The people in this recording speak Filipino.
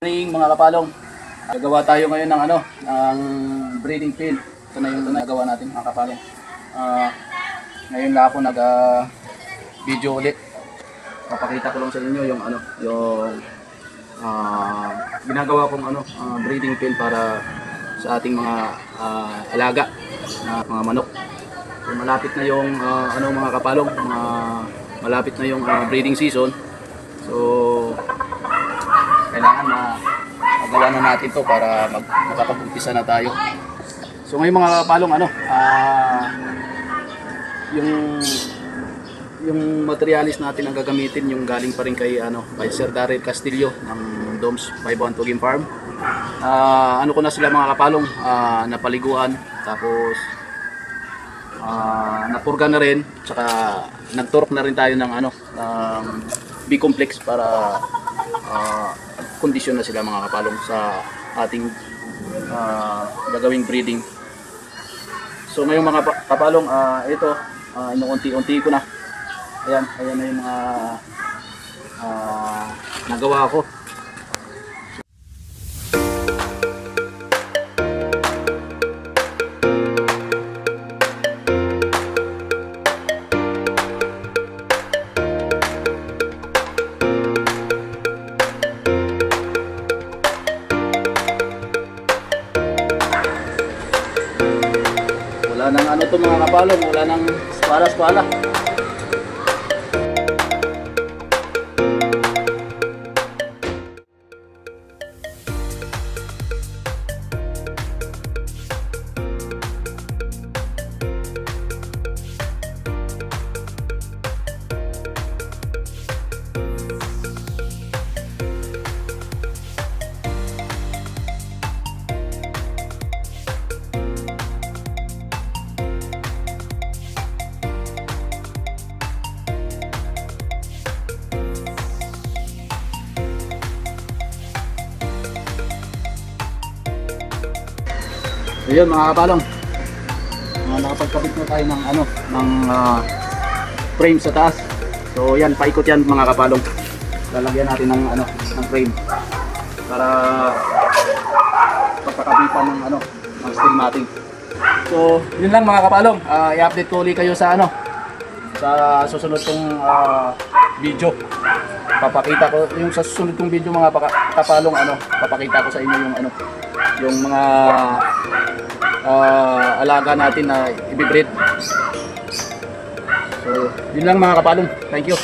Mga kapalong, gagawa tayo ngayon ng ng breeding pen. Ito na yung nagawa natin mga kapalong. Ngayon na ako video ulit. Papakita ko lang sa inyo yung ginagawa kong breeding pen para sa ating mga alaga na mga manok. So, malapit na yung mga kapalong, malapit na yung breeding season. So kailangan magawa na natin to para makapag-umpisa na tayo. So ngayon mga kapalong, yung materialis natin ang gagamitin yung galing pa rin kay Sir Daryl Castillo ng Doms 512 Game Farm. Ko na sila mga kapalong, napaliguan, tapos napurga na rin, tsaka nagturok na rin tayo ng B-complex para kondisyon na sila mga kapalong sa ating gagawing breeding. So ngayon mga kapalong, ito inuunti-unti ko na. Ayan na yung mga nagawa ko. Wala nang to mga kapalong, wala nang spala-spala. Ayun mga kapalong, nakapagkabit na tayo ng frame sa taas. So yan, paikot yan mga kapalong. Lalagyan natin ng frame para pagkakabitan ng steel matting. So yun lang mga kapalong, i-update ko ulit kayo sa sa susunod kong video. Papakita ko yung sa susunod kong video mga kapalong, papakita ko sa inyo yung mga alaga natin na i-breed. So yun lang mga kapalong, thank you.